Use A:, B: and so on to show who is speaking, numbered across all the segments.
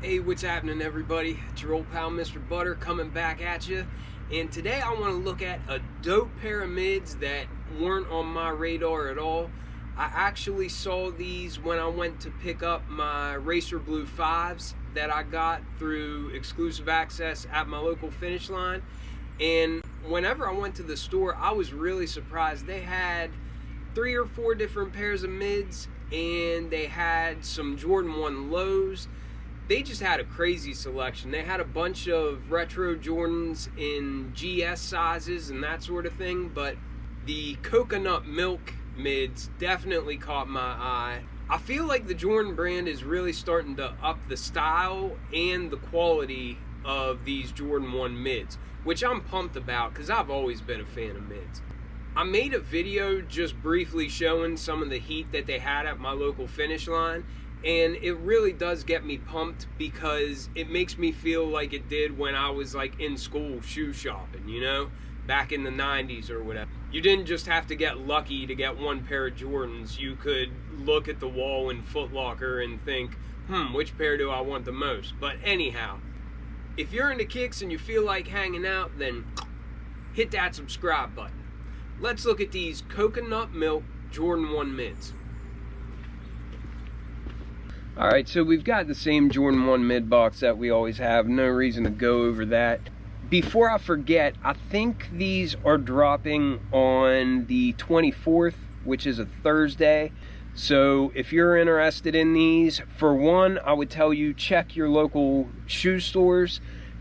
A: Hey, what's happening, everybody? It's your old pal Mr. Butter coming back at you. And today I want to look at a dope pair of mids that weren't on my radar at all. I actually saw these when I went to pick up my Racer Blue 5s that I got through exclusive access at my local Finish Line. And whenever I went to the store, I was really surprised. They had 3 or 4 different pairs of mids, and they had some Jordan 1 lows. They just had a crazy selection. They had a bunch of retro Jordans in GS sizes and that sort of thing, but the coconut milk mids definitely caught my eye. I feel like the Jordan brand is really starting to up the style and the quality of these Jordan 1 mids, which I'm pumped about because I've always been a fan of mids. I made a video just briefly showing some of the heat that they had at my local Finish Line, and it really does get me pumped because it makes me feel like it did when I was like in school shoe shopping, you know, back in the 90s or whatever. You didn't just have to get lucky to get one pair of Jordans. You could look at the wall in Foot Locker and think, which pair do I want the most? But anyhow, if you're into kicks and you feel like hanging out, then hit that subscribe button. Let's look at these coconut milk Jordan 1 mids. Alright, so we've got the same Jordan 1 mid box that we always have. No reason to go over that. Before I forget, I think these are dropping on the 24th, which is a Thursday. So if you're interested in these, for one, I would tell you check your local shoe stores,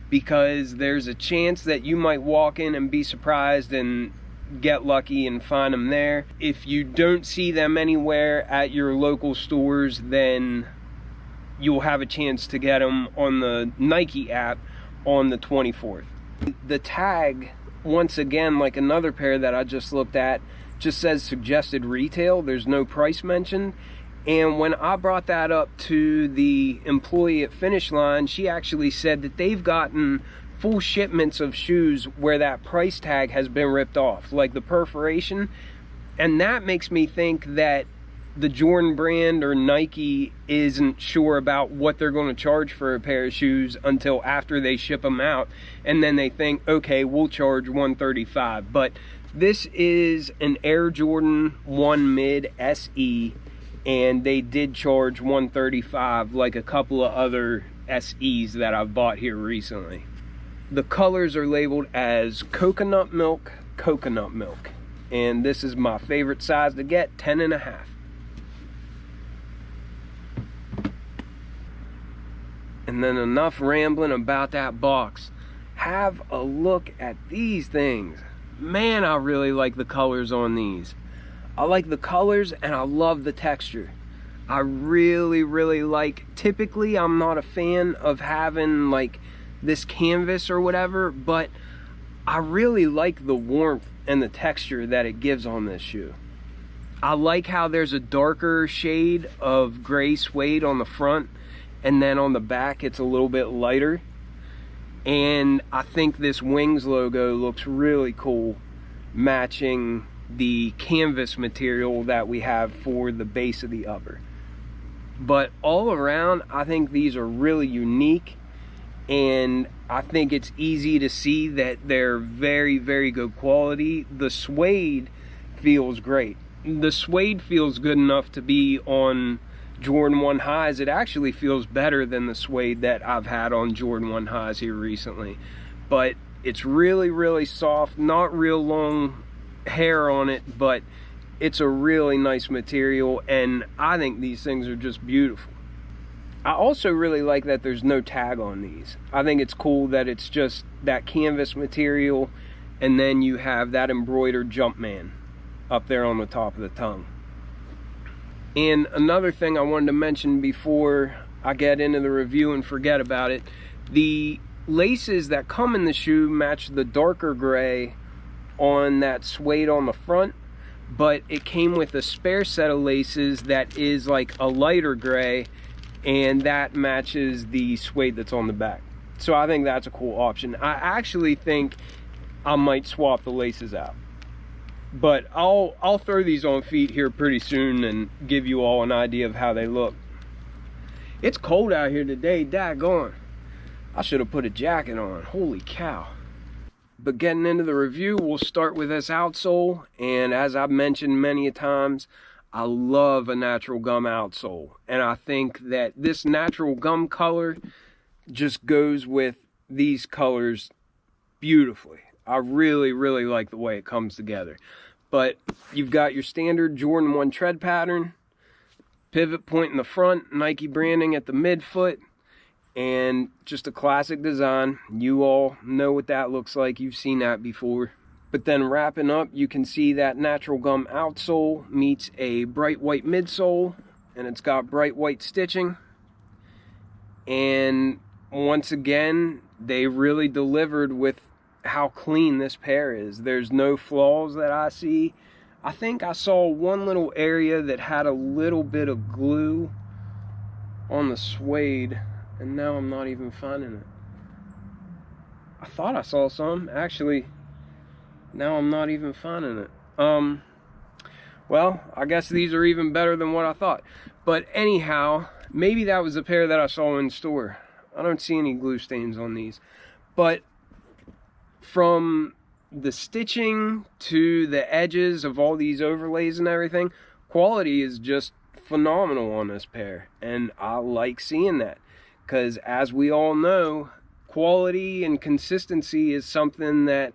A: because there's a chance that you might walk in and be surprised and get lucky and find them there. If you don't see them anywhere at your local stores, then you'll have a chance to get them on the Nike app on the 24th. The tag, once again, like another pair that I just looked at, just says suggested retail. There's no price mentioned. And when I brought that up to the employee at Finish Line, she actually said that they've gotten full shipments of shoes where that price tag has been ripped off, like the perforation. And that makes me think that the Jordan brand or Nike isn't sure about what they're going to charge for a pair of shoes until after they ship them out, and then they think, okay, we'll charge $135. But this is an Air Jordan 1 mid SE, and they did charge $135 like a couple of other SEs that I've bought here recently. The colors are labeled as coconut milk, and this is my favorite size to get, 10.5. And then enough rambling about that box. Have a look at these things. Man, I really like the colors on these. I like the colors and I love the texture. I really like, typically I'm not a fan of having like this canvas or whatever, but I really like the warmth and the texture that it gives on this shoe. I like how there's a darker shade of gray suede on the front, and then on the back it's a little bit lighter. And I think this Wings logo looks really cool, matching the canvas material that we have for the base of the upper. But all around, I think these are really unique, and I think it's easy to see that they're very good quality. The suede feels great. The suede feels good enough to be on Jordan 1 highs. It actually feels better than the suede that I've had on Jordan 1 highs here recently. But it's really soft, not real long hair on it, but it's a really nice material, and I think these things are just beautiful. I also really like that there's no tag on these. I think it's cool that it's just that canvas material, and then you have that embroidered Jumpman up there on the top of the tongue. And another thing I wanted to mention before I get into the review and forget about it, the laces that come in the shoe match the darker gray on that suede on the front, but it came with a spare set of laces that is like a lighter gray, and that matches the suede that's on the back. So I think that's a cool option. I actually think I might swap the laces out. But I'll throw these on feet here pretty soon and give you all an idea of how they look. It's cold out here today, daggone. I should have put a jacket on, holy cow. But getting into the review, we'll start with this outsole. And as I've mentioned many a times, I love a natural gum outsole. And I think that this natural gum color just goes with these colors beautifully. I really, really like the way it comes together. But you've got your standard Jordan 1 tread pattern, pivot point in the front, Nike branding at the midfoot, and just a classic design. You all know what that looks like. You've seen that before. But then wrapping up, you can see that natural gum outsole meets a bright white midsole, and it's got bright white stitching. And once again, they really delivered with how clean this pair is. There's no flaws that I see. I think I saw one little area that had a little bit of glue on the suede, and now I'm not even finding it. I thought I saw some, actually. Now I'm not even finding it. Well, I guess these are even better than what I thought. But anyhow, maybe that was the pair that I saw in store. I don't see any glue stains on these. But from the stitching to the edges of all these overlays and everything, quality is just phenomenal on this pair. And I like seeing that, because as we all know, quality and consistency is something that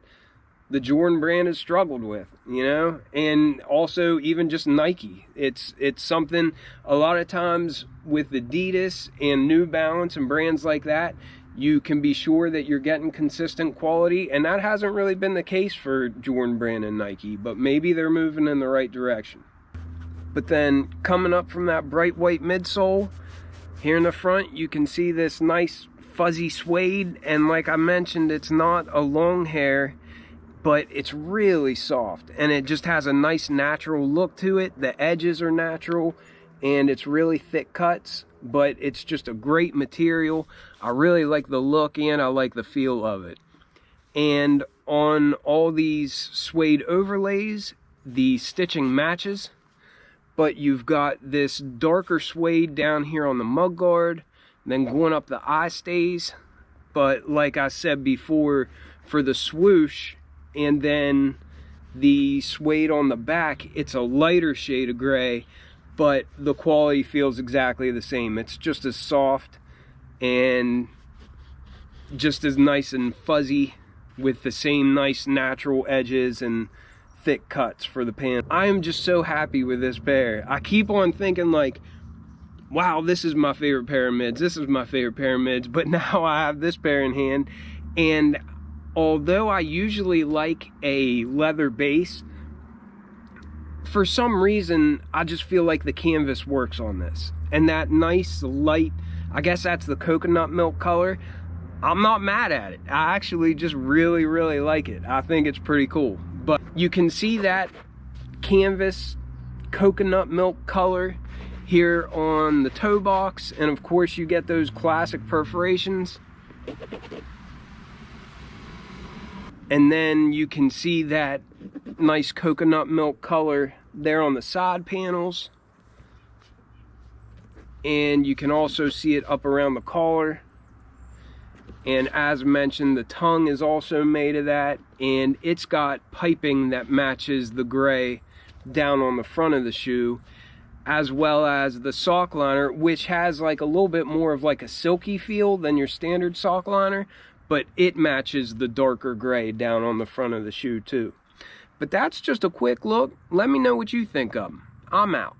A: the Jordan brand has struggled with, you know, and also even just Nike. It's something a lot of times with Adidas and New Balance and brands like that, you can be sure that you're getting consistent quality, and that hasn't really been the case for Jordan brand and Nike, but maybe they're moving in the right direction. But then coming up from that bright white midsole, here in the front, you can see this nice fuzzy suede, and like I mentioned, it's not a long hair, but it's really soft, and it just has a nice natural look to it. The edges are natural, and it's really thick cuts, but it's just a great material. I really like the look, and I like the feel of it. And on all these suede overlays, the stitching matches, but you've got this darker suede down here on the mug guard, then going up the eye stays. But like I said before, for the swoosh, and then the suede on the back, it's a lighter shade of gray, but the quality feels exactly the same. It's just as soft and just as nice and fuzzy, with the same nice natural edges and thick cuts for the pants. I am just so happy with this pair. I keep on thinking like, wow, this is my favorite pair of mids, this is my favorite pair of mids, but now I have this pair in hand. And although I usually like a leather base, for some reason I just feel like the canvas works on this, and that nice light, I guess that's the coconut milk color, I'm not mad at it. I actually just really, really like it. I think it's pretty cool. But you can see that canvas coconut milk color here on the toe box, and of course you get those classic perforations. And then you can see that nice coconut milk color there on the side panels. And you can also see it up around the collar. And as mentioned, the tongue is also made of that. And it's got piping that matches the gray down on the front of the shoe, as well as the sock liner, which has like a little bit more of like a silky feel than your standard sock liner, but it matches the darker gray down on the front of the shoe too. But that's just a quick look. Let me know what you think of them. I'm out.